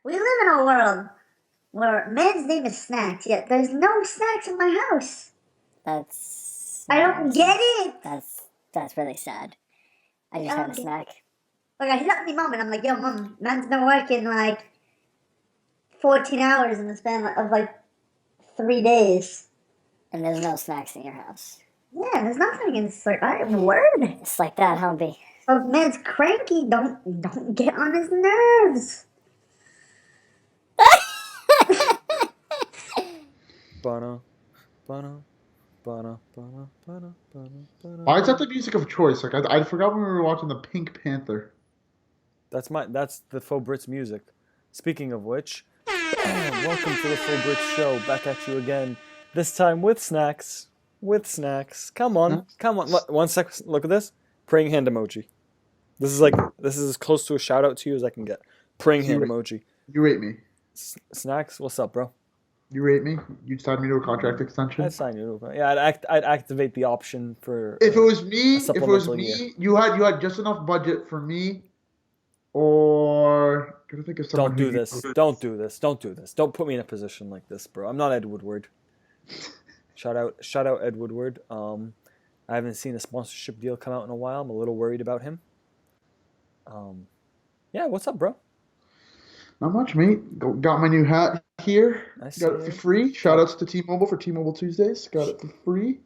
We live in a world where man's name is Snacks, yet there's no snacks in my house. That's I don't get it. That's really sad. I just I had don't a get snack. Like, I hit up my mom and I'm like, yo, mom, man's been working like 14 hours in the span of like 3 days. And there's no snacks in your house. Yeah, there's nothing in like, word. It's like that, huh, B? So if man's cranky, don't get on his nerves. Bana, bana, bana, bana, bana, bana, bana. Why is that the music of choice? Like I forgot when we were watching the Pink Panther. That's the Faux Brits music. Speaking of which, welcome to the Faux Brits show. Back at you again. This time with snacks. With snacks. Come on, come on. One sec. Look at this. Praying hand emoji. This is as close to a shout out to you as I can get. Praying hand emoji. You rate me. Snacks, what's up, bro? You rate me? You'd sign me to a contract extension? I'd sign you. Yeah, I'd activate the option for. If it was me, year. you had just enough budget for me, or gotta think of someone. Don't do this. Don't do this. Don't do this. Don't put me in a position like this, bro. I'm not Ed Woodward. Shout out Ed Woodward. I haven't seen a sponsorship deal come out in a while. I'm a little worried about him. Yeah, what's up, bro? Not much, mate. Got my new hat here. Got it for free. Shout outs to T-Mobile for T-Mobile Tuesdays. Got it for free.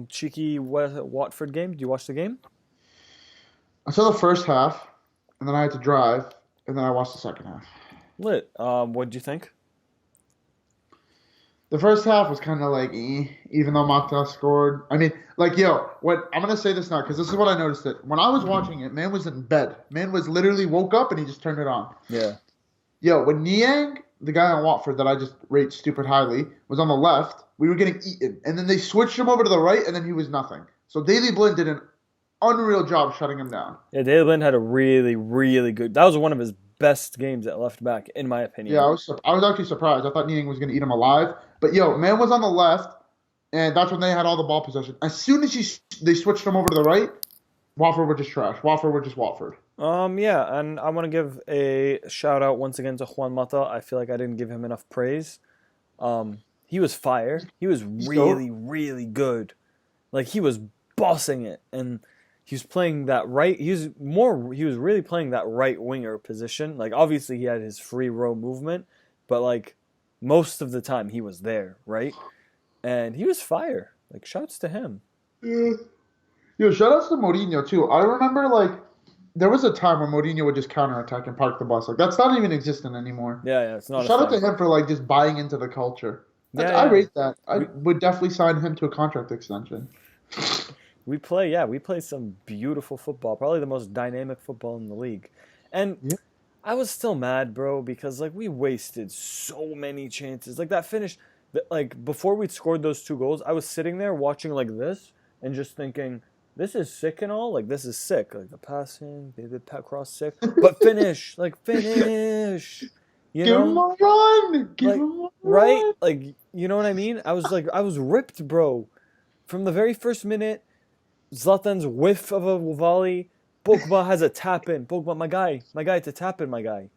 Cheeky Watford game. Did you watch the game? I saw the first half, and then I had to drive, and then I watched the second half. Lit. What did you think? The first half was kind of like, even though Mata scored. I mean, like, I'm gonna say this now because this is what I noticed. It when I was watching it, man was in bed. Man was literally woke up and he just turned it on. Yeah. When Niang, the guy on Watford that I just rate stupid highly, was on the left, we were getting eaten. And then they switched him over to the right, and then he was nothing. So Daley Blind did an unreal job shutting him down. Yeah, Daley Blind had a really, really good... That was one of his best games at left back, in my opinion. Yeah, I was actually surprised. I thought Niang was going to eat him alive. But, man was on the left, and that's when they had all the ball possession. As soon as they switched him over to the right, Watford were just trash. Watford were just Watford. Yeah, and I want to give a shout out once again to Juan Mata. I feel like I didn't give him enough praise. He was fire. He was really, really good. Like, he was bossing it, and he was playing that right. He was really playing that right winger position. Like, obviously he had his free row movement, but like most of the time he was there, right? And he was fire. Like, shouts to him. Yeah. Shout outs to Mourinho too. I remember there was a time where Mourinho would just counterattack and park the bus. Like, that's not even existent anymore. Yeah, it's not. Shout out to him for just buying into the culture. I rate that. I would definitely sign him to a contract extension. We play some beautiful football, probably the most dynamic football in the league. And I was still mad, bro, because we wasted so many chances. Like, that finish, before we'd scored those 2 goals, I was sitting there watching like this and just thinking, this is sick and all. Like, this is sick. Like, the passing, they did cross sick. But finish. Finish. Give him a run. Give him a run. Right? Like, you know what I mean? I was ripped, bro. From the very first minute, Zlatan's whiff of a volley. Pogba has a tap in. Pogba, my guy to tap in, my guy.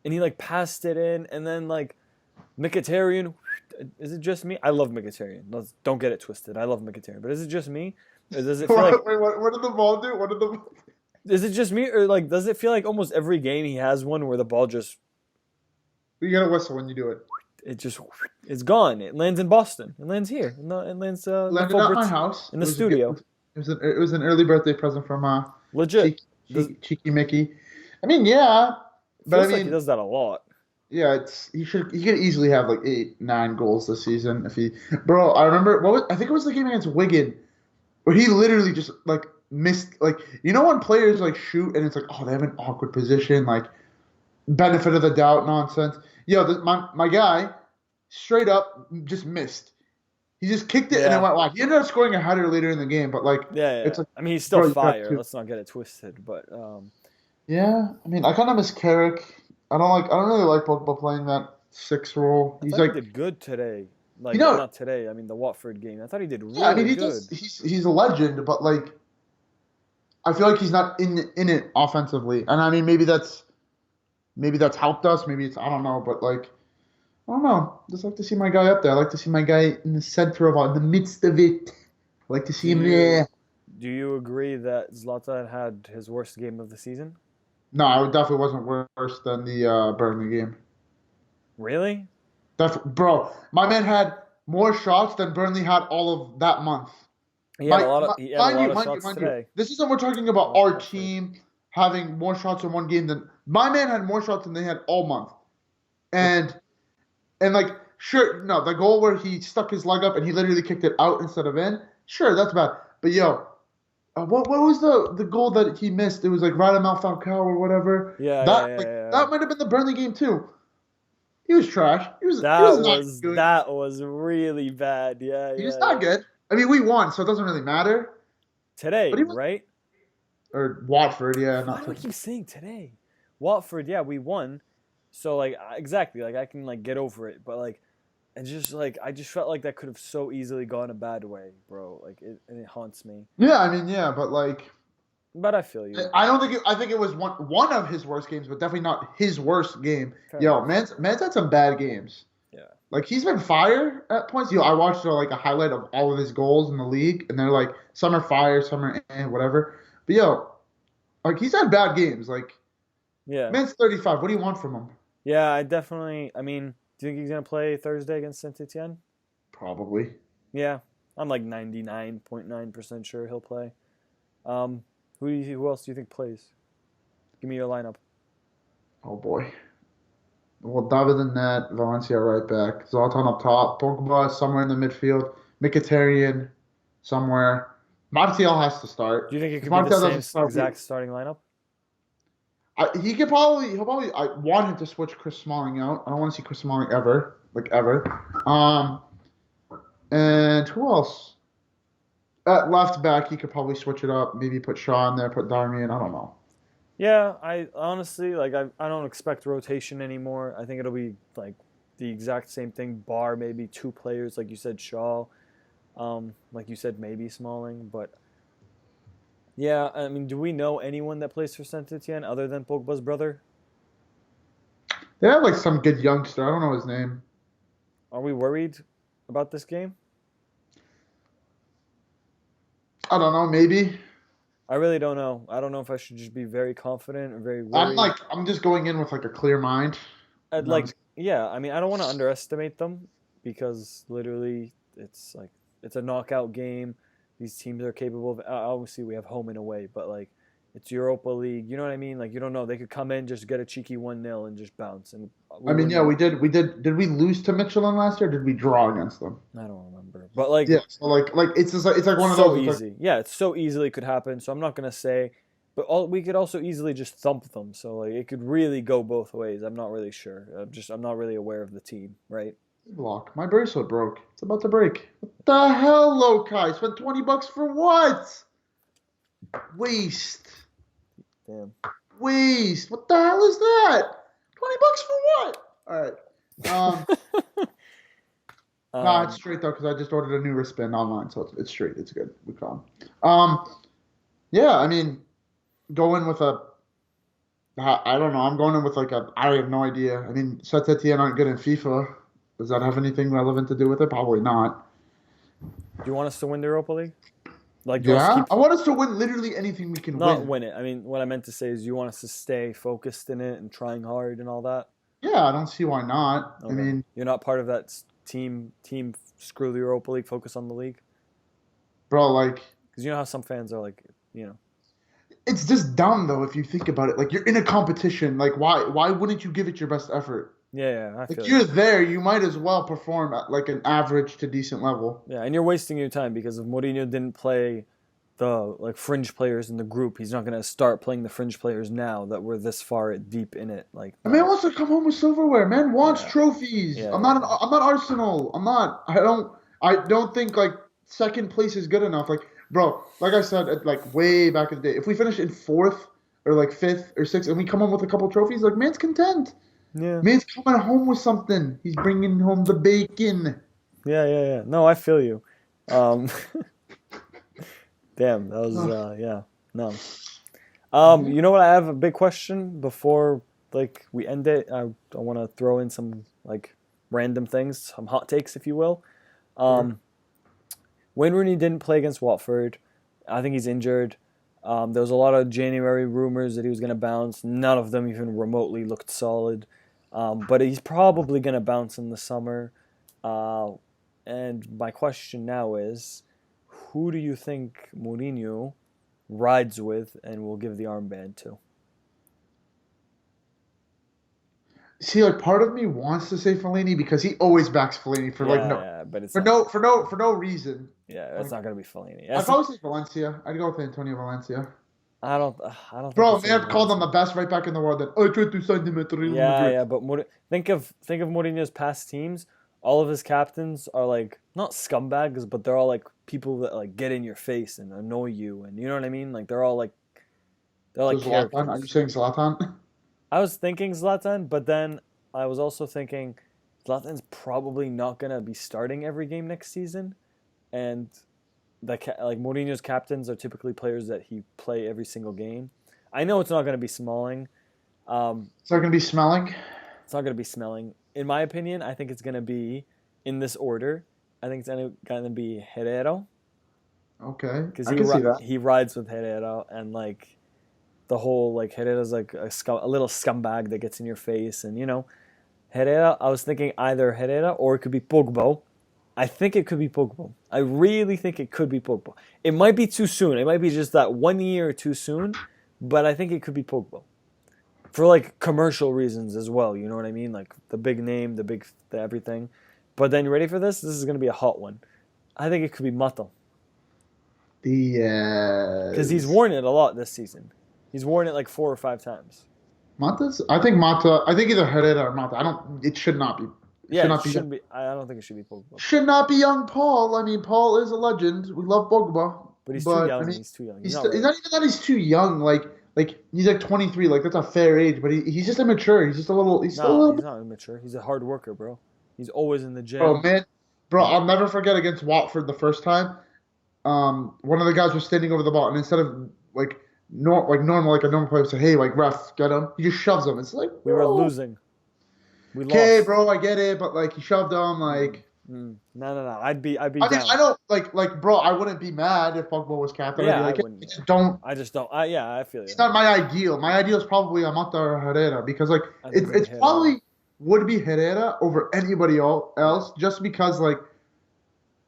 And he passed it in, and then Mkhitaryan. Is it just me? I love Mkhitaryan. Don't get it twisted. I love Mkhitaryan, but is it just me? Or does it feel Wait, what did the ball do? What did the? Is it just me, or does it feel like almost every game he has one where the ball just? You gotta whistle when you do it. It's gone. It lands in Boston. It lands here. It lands landed at my house in the studio. It was an early birthday present from legit Cheeky Mickey. I mean, yeah, but he does that a lot. Yeah, he could easily have 8, 9 goals this season if he. Bro, I remember I think it was the game against Wigan, where he literally just missed when players shoot and it's they have an awkward position, benefit of the doubt nonsense. My guy straight up just missed. He just kicked it and it went wide. He ended up scoring a header later in the game, but it's I mean, he's still fire. Let's not get it twisted, but yeah, I mean, I kind of miss Carrick. I don't really like Pogba playing that 6 role. He did good today. Not today. I mean, the Watford game. I thought he did really good. He's a legend, but I feel like he's not in it offensively. And I mean, maybe that's maybe that's helped us. Maybe it's I don't know, but like I don't know. Just like to see my guy up there. I like to see my guy in the center of in the midst of it. I like to Do see him you there. do you agree that Zlatan had his worst game of the season? No, it definitely wasn't worse than the Burnley game. Really? Bro, my man had more shots than Burnley had all of that month. He had a lot of shots Mind you. today. This isn't we're talking about Oh, our Watford. team having more shots in one game than my man had more shots than they had all month. And like sure, no, the goal where he stuck his leg up and he literally kicked it out instead of in. Sure, that's bad. But yo, what was the goal that he missed? It was like Radamel Falcao or whatever. Yeah, yeah, That yeah, like yeah, yeah. that might have been the Burnley game too. He was trash. He was not good. That was really bad. Yeah, He was yeah, not yeah. good. I mean, we won, so it doesn't really matter. But Today, he was right? or Watford, yeah, Why not do I to, keep saying today? Watford, yeah, we won. So like exactly, like I can like get over it, but like and just like I just felt like that could have so easily gone a bad way, bro. Like it haunts me. yeah. I mean, yeah, but like But I feel you. I don't think I think it was one of his worst games, but definitely not his worst game. Fair Yo, enough. man's had some bad games. Yeah. Like he's been fire at points. Yo, I watched like a highlight of all of his goals in the league, and they're like some are fire, some are whatever. But yo, like he's had bad games. Like Yeah. man's 35. What do you want from him? Yeah, I mean, do you think he's gonna play Thursday against Saint Etienne? Probably. Yeah. I'm like 99.9% sure he'll play. Who else do you think plays? Give me your lineup. Oh boy. Well, David in net, Valencia right back, Zlatan up top, Pogba somewhere in the midfield, Mkhitaryan somewhere. Martial has to start. Do you think it If could be the Martial same doesn't start, exact starting lineup? he'll probably. I want him to switch Chris Smalling out. I don't want to see Chris Smalling ever, like ever. And who else? At left back, he could probably switch it up. Maybe put Shaw in there, put Darmian. I don't know. Yeah, I honestly like I don't expect rotation anymore. I think it'll be like the exact same thing, bar maybe two players, like you said, Shaw, like you said, maybe Smalling. But yeah, I mean, do we know anyone that plays for Saint Etienne other than Pogba's brother? They have like some good youngster. I don't know his name. Are we worried about this game? I don't know. Maybe. I really don't know. I don't know if I should just be very confident or very worried. I'm just going in with like a clear mind. I'd No, I'm like, just- yeah, I mean, I don't want to underestimate them because literally it's a knockout game. These teams are capable of, obviously, we have home and away, but like it's Europa League. You know what I mean? Like, you don't know. They could come in, just get a cheeky 1-0 and just bounce. And I mean, win yeah, we did. We did. Did we lose to Michelin last year? Or did we draw against them? I don't remember. But like, Yeah. So like it's just like it's like one of so those. It's like, easy. Yeah, it's so easily could happen. So I'm not going to say, but we could also easily just thump them. So like it could really go both ways. I'm not really sure. I'm not really aware of the team, right? block. My bracelet broke. It's about to break. What the hell, lowkey? Spent $20 for what? Waste. Damn. Waste. What the hell is that? $20 for what? All right. Nah, it's straight though because I just ordered a new wristband online, so it's straight. It's good. We calm. Yeah. I mean, going with a. I don't know. I'm going in with like a. I have no idea. I mean, Saint Etienne aren't good in FIFA. Does that have anything relevant to do with it? Probably not. Do you want us to win the Europa League? Like, do you want us Yeah, to keep I want us to win literally anything we can not win. win it? I mean, what I meant to say is, you want us to stay focused in it and trying hard and all that. Yeah, I don't see why not. I Okay. mean, You're not part of that team. Screw the Europa League. Focus on the league. bro, like Because you know how some fans are like, it's just dumb though if you think about it. Like you're in a competition. Like why wouldn't you give it your best effort? yeah, I Like feel you're you. there, you might as well perform at like an average to decent level. Yeah, and you're wasting your time because if Mourinho didn't play the like fringe players in the group, he's not gonna start playing the fringe players now that we're this far deep in it. Like, And man wants to come home with silverware. Man wants Yeah. trophies. Yeah, I'm not Arsenal. I don't think like second place is good enough. Like, bro, like I said, like way back in the day, if we finish in fourth or like fifth or sixth and we come home with a couple trophies, like man's content. yeah, Man's coming home with something. He's bringing home the bacon. yeah. No, I feel you. Um, damn, that was yeah, no. You know what? I have a big question before like we end it, I want to throw in some like random things, some hot takes, if you will. Wayne Rooney didn't play against Watford. I think he's injured. There was a lot of January rumors that he was going to bounce. None of them even remotely looked solid. But he's probably going to bounce in the summer. And my question now is, who do you think Mourinho rides with and will give the armband to? See, like part of me wants to say Fellaini because he always backs Fellaini for but it's for no reason. Yeah, it's not gonna be Fellaini. I'd probably say Valencia. I'd go with Antonio Valencia. I don't. Bro, think man called him the best right back in the world. That I tried to sign him at Real Madrid. Yeah, but think of Mourinho's past teams. All of his captains are like not scumbags, but they're all like people that like get in your face and annoy you, and you know what I mean. Like they're like So Zlatan, are you saying Zlatan? I was thinking Zlatan, but then I was also thinking Zlatan's probably not gonna be starting every game next season, and like Mourinho's captains are typically players that he play every single game. I know it's not gonna be Smalling. It's not gonna be Smelling. It's not gonna be Smelling. In my opinion, I think it's gonna be in this order. I think it's gonna be Herrera. Okay, because I can see that. He rides with Herrera, and like the whole like Herrera's like a little scumbag that gets in your face, and you know Herrera. I was thinking either Herrera or it could be Pogba. I think it could be Pogba. I really think it could be Pogba. It might be too soon. It might be just that 1 year too soon, but I think it could be Pogba. For like commercial reasons as well, you know what I mean? Like the big name, the everything. But then you ready for this? This is going to be a hot one. I think it could be Mata. Because he's worn it a lot this season. He's worn it like 4 or 5 times. I think either Herrera or Mata. It should not be. Shouldn't be. I don't think it should be Pogba. Should not be young Paul. I mean, Paul is a legend. We love Pogba. But he's too young. I mean, he's too young. He's not even that he's too young. Like he's like 23. Like that's a fair age. But he's just immature. He's just a little. He's not immature. He's a hard worker, bro. He's always in the gym. I'll never forget against Watford the first time. One of the guys was standing over the ball, and instead of like a normal player would say, "Hey, like ref, get him." He just shoves him. It's like we were losing. We lost. Okay, bro, I get it, but like he shoved him, like. No. I'd be. I mean, down. I don't like, bro. I wouldn't be mad if Pogba was captain. Yeah, I'd be like, I just don't. I feel it's not my ideal. My ideal is probably Amata or Herrera because like it's probably would be Herrera over anybody else just because like,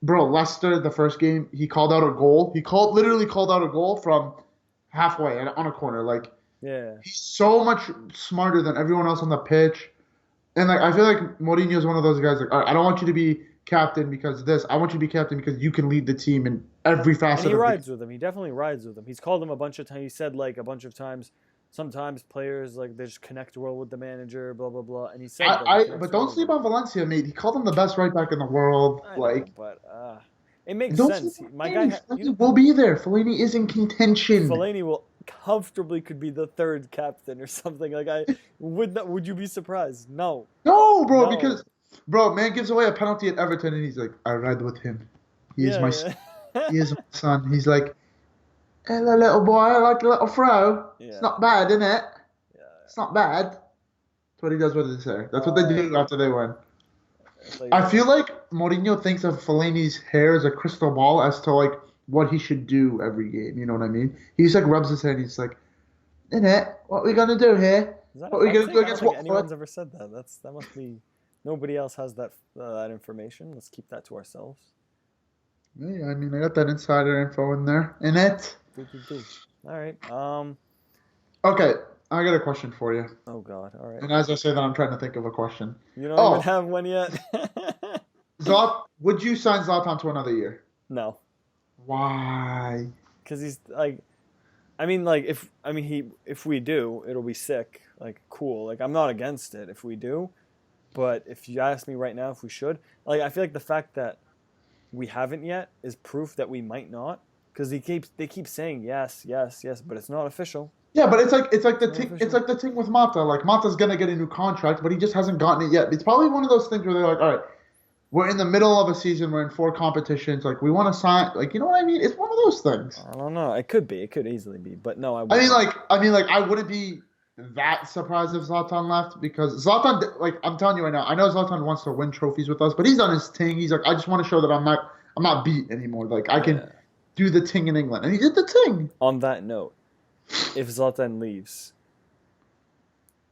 bro, Leicester the first game he called out a goal. He literally called out a goal from halfway on a corner. Like, he's so much smarter than everyone else on the pitch. And like I feel like Mourinho is one of those guys. Like, all right, I don't want you to be captain because of this. I want you to be captain because you can lead the team in every facet. And he rides with him. He definitely rides with him. He's called him a bunch of times. He said like a bunch of times. Sometimes players like they just connect well with the manager. Blah blah blah. And he said, but don't sleep on Valencia, mate. He called him the best right back in the world. It makes sense. My guy will be there. Fellaini is in contention. Fellaini will comfortably could be the 3rd captain or something. Like would you be surprised? No, bro, because man gives away a penalty at Everton and he's like, I ride with him. He is my son. He's like, hello little boy, I like a little throw. It's not bad, isn't it? It's not bad. That's what he does with his hair. That's what they do after they win. I feel like Mourinho thinks of Fellaini's hair as a crystal ball as to like what he should do every game. You know what I mean? He just like rubs his head and he's like, innit? What are we going to do here? What are we going to do against Watford? Anyone's ever said that. That must be... Nobody else has that information. Let's keep that to ourselves. Yeah, I mean, I got that insider info in there. Innit? All right. Okay, I got a question for you. Oh, God. All right. And as I say that, I'm trying to think of a question. You don't even have one yet? Would you sign Zlatan to another year? No. Why? Because he's like, if we do, it'll be sick. Like, cool. Like, I'm not against it if we do. But if you ask me right now if we should, like, I feel like the fact that we haven't yet is proof that we might not. Because they keep saying yes, but it's not official. Yeah, but it's like the thing with Mata. Like Mata's gonna get a new contract, but he just hasn't gotten it yet. It's probably one of those things where they're like, all right, we're in the middle of a season, we're in 4 competitions, like we want to sign, like you know what I mean? It's one of those things. I don't know. It could be. It could easily be, but no, I mean, I wouldn't be that surprised if Zlatan left because Zlatan, like I'm telling you right now, I know Zlatan wants to win trophies with us, but he's done his thing. He's like, I just want to show that I'm not beat anymore. Like I can Yeah. do the thing in England, and he did the thing. On that note, if Zlatan leaves,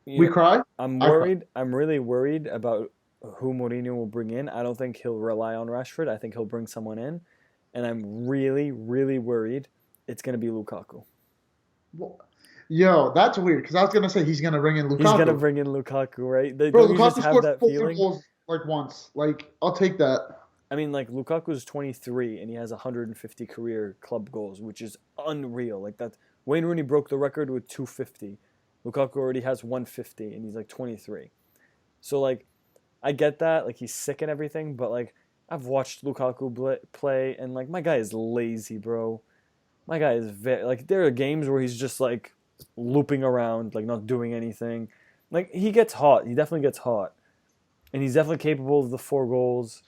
We cry. I'm I cry. worried. I'm really worried about who Mourinho will bring in. I don't think he'll rely on Rashford. I think he'll bring someone in, and I'm really, really worried it's going to be Lukaku. Well, yo, that's weird because I was gonna say he's gonna bring in Lukaku. He's going to bring in Lukaku, right? Bro, Don't you just Lukaku have scored that 4 feeling? goals like once. Like I'll take that. I mean, like Lukaku's 23 and he has 150 career club goals, which is unreal. Like that, Wayne Rooney broke the record with 250. Lukaku already has 150 and he's like 23. So like, I get that. Like he's sick and everything, but like I've watched Lukaku play and like my guy is lazy, bro. My guy is like there are games where he's just like looping around, like not doing anything. Like he gets hot. He definitely gets hot, and he's definitely capable of the 4 goals.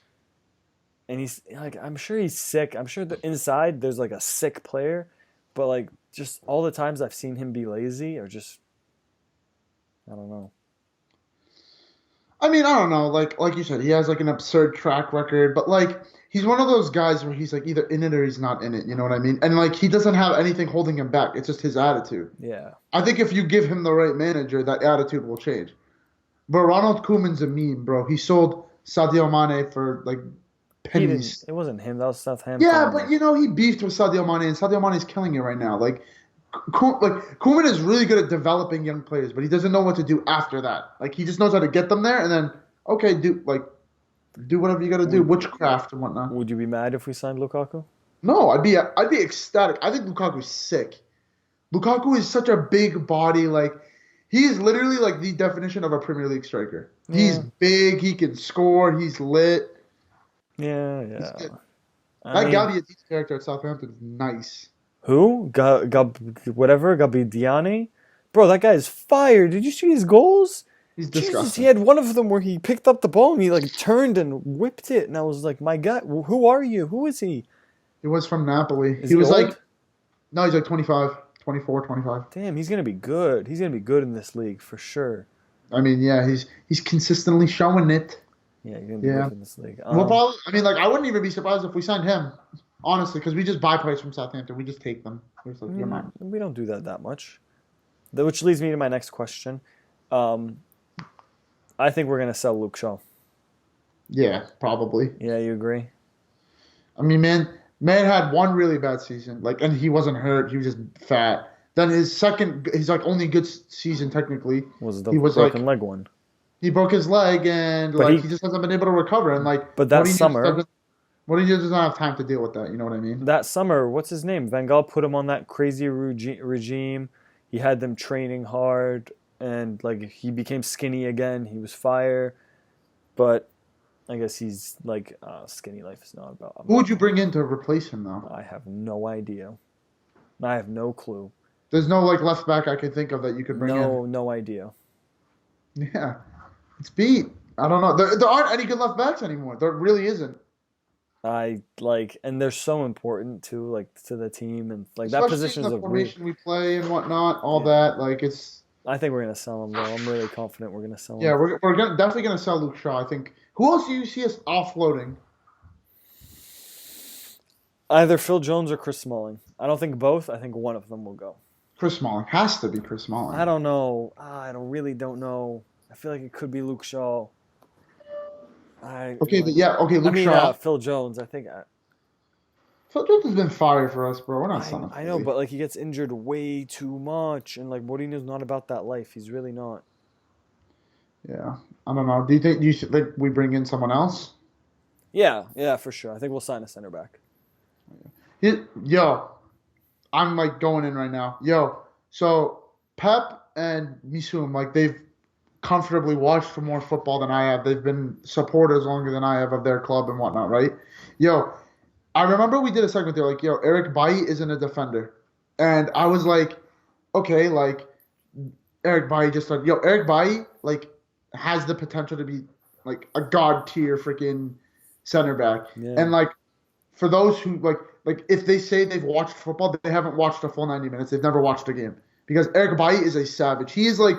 And he's like, I'm sure he's sick. I'm sure that inside there's like a sick player, but like just all the times I've seen him be lazy or just, I don't know. I mean, I don't know. Like you said, he has like an absurd track record, but like he's one of those guys where he's like either in it or he's not in it. You know what I mean? And like he doesn't have anything holding him back. It's just his attitude. Yeah. I think if you give him the right manager, that attitude will change. But Ronald Koeman's a meme, bro. He sold Sadio Mane for like pennies. It wasn't him. That was Southampton. Yeah, but you know he beefed with Sadio Mane, and Sadio Mane's killing it right now. Like Koeman is really good at developing young players, but he doesn't know what to do after that. Like he just knows how to get them there, and then okay, do whatever you got to do, witchcraft and whatnot. Would you be mad if we signed Lukaku? No, I'd be ecstatic. I think Lukaku's sick. Lukaku is such a big body. Like he is literally like the definition of a Premier League striker. He's big. He can score. He's lit. Yeah. That I mean, Gabbiadini character at Southampton is nice. who? Gabbiadini? Bro, that guy is fire. Did you see his goals? He's Jesus, disgusting. he had one of them where he picked up the ball and he like turned and whipped it, and I was like, my God, who are you? Who is he? He was from Napoli. Is he was old? like, no, he's like 25, 24, 25. Damn, he's gonna be good. He's gonna be good in this league for sure. I mean, yeah, he's consistently showing it. Yeah, he's gonna be good in this league. Well, probably. I mean, like, I wouldn't even be surprised if we signed him, honestly, because we just buy players from Southampton. We just take them. We're just like, you're mine. We don't do that much. Which leads me to my next question. I think we're gonna sell Luke Shaw. Yeah, probably. Yeah, you agree? I mean, man had one really bad season, like, and he wasn't hurt. He was just fat. Then his like only good season technically Was the he was broken like leg one? he broke his leg and But like he just hasn't been able to recover. And like, But that Mourinho summer, doesn't have time to deal with that. You know what I mean? what's his name? Van Gaal put him on that crazy regime. He had them training hard, and like he became skinny again. He was fire, but I guess he's like skinny life is not about. Who would you bring in to replace him though? I have no idea. I have no clue. There's no like left back I could think of that you could bring in. No idea. Yeah, it's beat. I don't know. There aren't any good left backs anymore. There really isn't. And they're so important too, like to the team, and like that Especially position is the a formation we play and whatnot. All that like it's. I think we're gonna sell him though. I'm really confident we're gonna sell him. Yeah, we're definitely gonna sell Luke Shaw. I think. Who else do you see us offloading? Either Phil Jones or Chris Smalling. I don't think both. I think one of them will go. Chris Smalling has to be Chris Smalling. I don't know. I really don't know. I feel like it could be Luke Shaw. Luke Shaw. Phil Jones. I think. Phil Jones has been fired for us, bro. We're not selling. I know, but like he gets injured way too much, and like Mourinho's not about that life. He's really not. Yeah, I don't know. Do you think we bring in someone else? Yeah, for sure. I think we'll sign a center back. Yo, I'm like going in right now. Yo, so Pep and Misum, like they've comfortably watched for more football than I have. They've been supporters longer than I have of their club and whatnot, right? Yo, I remember we did a segment there, like, yo, Eric Bailly isn't a defender. And I was like, okay, like, Eric Bailly just like, yo, Eric Bailly, like, has the potential to be, like, a god tier freaking center back. Yeah. And, like, for those who, like, if they say they've watched football, they haven't watched a full 90 minutes. They've never watched a game. because Eric Bailly is a savage. He is like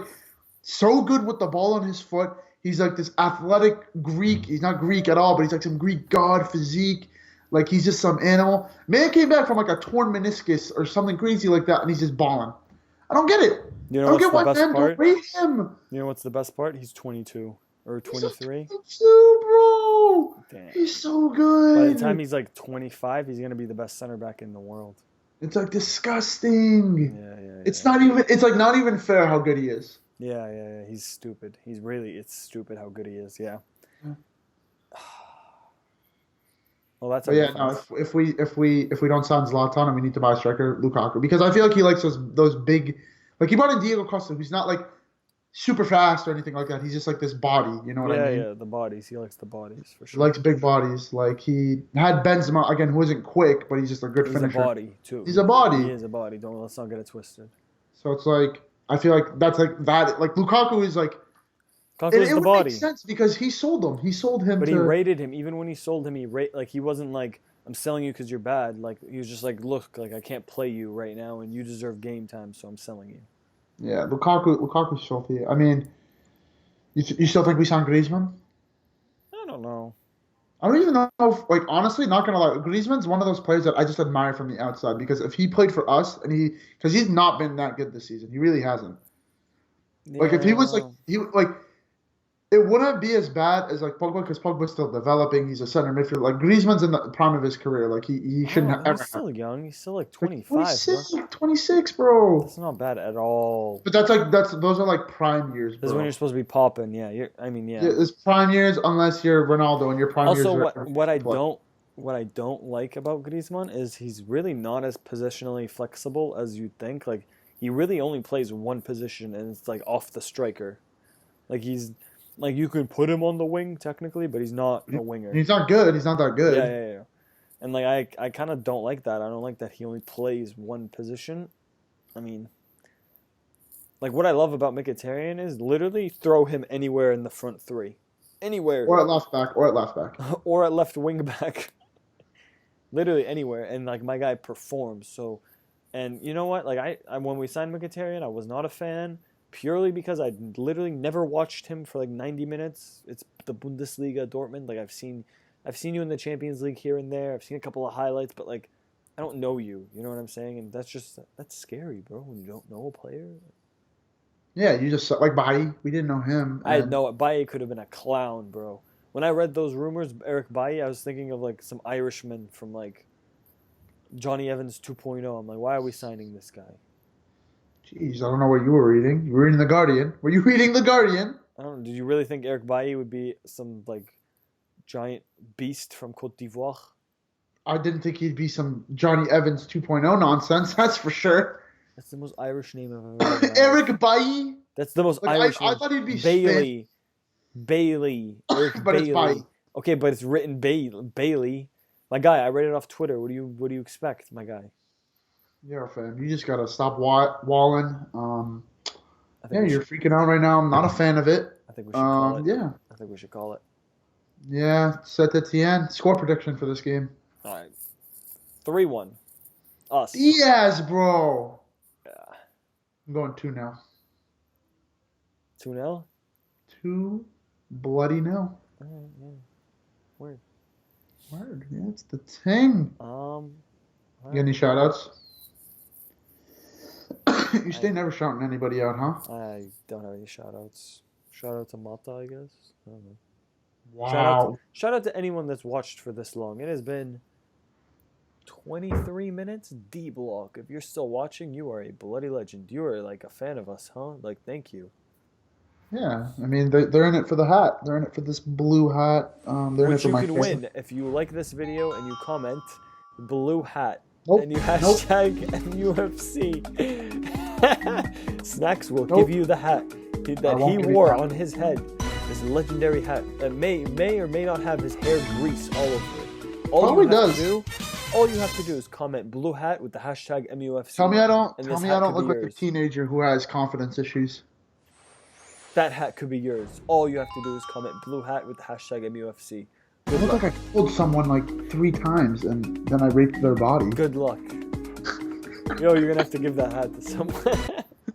so good with the ball on his foot. He's like this athletic Greek. He's not Greek at all, but he's like some Greek god physique. Like he's just some animal. Man came back from like a torn meniscus or something crazy like that, and he's just balling. I don't get it. You I know don't what's get the why best men part? don't rate him. You know what's the best part? He's 22 or 23. He's 22, bro. Damn. He's so good. By the time he's like 25, he's gonna be the best center back in the world. It's like disgusting. Yeah. It's not even. It's like not even fair how good he is. Yeah. He's stupid. It's stupid how good he is. Yeah. Yeah. Well, that's. But yeah, no. If we don't sign Zlatan and we need to buy a striker, Lukaku, because I feel like he likes those big. Like he brought in Diego Costa, who's not like super fast or anything like that. He's just like this body. You know what I mean? Yeah. The bodies. He likes the bodies for He sure. likes big bodies. Like he had Benzema again, who isn't quick, but he's just a good He's finisher. a body too. He's a body. He is a body. Let's not get it twisted. So it's like I feel like that's like that. Like Lukaku is like. Lukaku's It the would body. make sense because he sold him. He sold him. But to, he rated him. Even when he sold him, he wasn't like, I'm selling you because you're bad. Like he was just like, look, like I can't play you right now, and you deserve game time, so I'm selling you. Yeah, Lukaku's filthy. I mean, you still think we signed Griezmann? I don't know. I don't even know if, like, honestly, not gonna lie, Griezmann's one of those players that I just admire from the outside because if he played for us because he's not been that good this season, he really hasn't. Like if he was it wouldn't be as bad as like Pogba because Pogba's still developing. He's a center midfielder. Like Griezmann's in the prime of his career. Like he shouldn't have ever. He's still young. He's still like 25. 26, Bro. 26, bro. That's not bad at all. But those are like prime years, bro. This is when you're supposed to be popping. Yeah, yeah. It's prime years unless you're Ronaldo and your prime years. Also, what I don't like about Griezmann is he's really not as positionally flexible as you'd think. Like he really only plays one position, and it's like off the striker. Like he's like you could put him on the wing technically, but he's not a winger. He's not good. He's not that good. Yeah. And like I kind of don't like that. I don't like that he only plays one position. I mean, like what I love about Mkhitaryan is literally throw him anywhere in the front three, anywhere. Or at left back. Or at left wing back. Literally anywhere, and like my guy performs. So, and you know what? Like I when we signed Mkhitaryan, I was not a fan. Purely because I literally never watched him for like 90 minutes. It's the Bundesliga, Dortmund. Like I've seen you in the Champions League here and there. I've seen a couple of highlights, but like I don't know you. You know what I'm saying? And that's scary, bro. When you don't know a player. Yeah, you just like Bailly. We didn't know him. I know it. Bailly could have been a clown, bro. When I read those rumors, Eric Bailly, I was thinking of like some Irishman from like Johnny Evans 2.0. I'm like, why are we signing this guy? Jeez, I don't know what you were reading. You were reading The Guardian. Were you reading The Guardian? I don't know. Did you really think Eric Bailly would be some like giant beast from Côte d'Ivoire? I didn't think he'd be some Johnny Evans 2.0 nonsense. That's for sure. That's the most Irish name I've ever heard. Eric Bailly. That's the most Like, Irish name. I thought he'd be Bailey. Eric But Bailey. it's Bailly. Okay, but it's written Bailey. My guy, I read it off Twitter. What do you expect, my guy? Yeah, fam. You just gotta stop walling. You're freaking out right now. I'm not a fan of it. I think we should call it. Yeah. I think we should call it. Yeah, set Etienne. Score prediction for this game. All right. 3-1. Us. Yes, bro. Yeah. I'm going 2-0. 2-0? 2 bloody 0. Yeah. Word. Yeah, it's the thing. All You got any shout outs? You stay never shouting anybody out, huh? I don't have any shout outs. Shout out to Mata, I guess. I don't know. Wow. Shout out to anyone that's watched for this long. It has been 23 minutes. D block. If you're still watching, you are a bloody legend. You are like a fan of us, huh? Like, thank you. Yeah, I mean, they're in it for the hat. They're in it for this blue hat. They're in it Which for you my can face. win if you like this video and you comment blue hat. Nope. And you hashtag MUFC. Snacks will give you the hat that he won't give you wore that. on his head. This legendary hat that may or may not have his hair grease all over it. Probably does. All you have to do is comment blue hat with the hashtag MUFC. Tell me I and this don't hat could look be like a yours. teenager who has confidence issues. That hat could be yours. All you have to do is comment blue hat with the hashtag MUFC. I Good look luck. like I killed someone like 3 times and then I raped their body. Good luck. Yo, you're gonna have to give that hat to someone.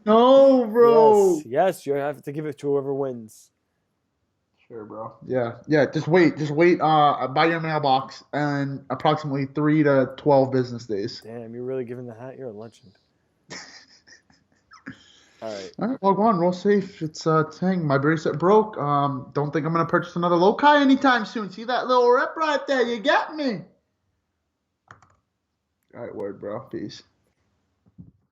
No, bro. Yes, you have to give it to whoever wins. Sure, bro. Yeah. Just wait. By your mailbox in approximately 3 to 12 business days. Damn, you're really giving the hat? You're a legend. All right. All right, well, go on, roll safe. It's Tang. My bracelet broke. Don't think I'm gonna purchase another lowkey anytime soon. See that little rep right there? You got me. All right, word, bro. Peace.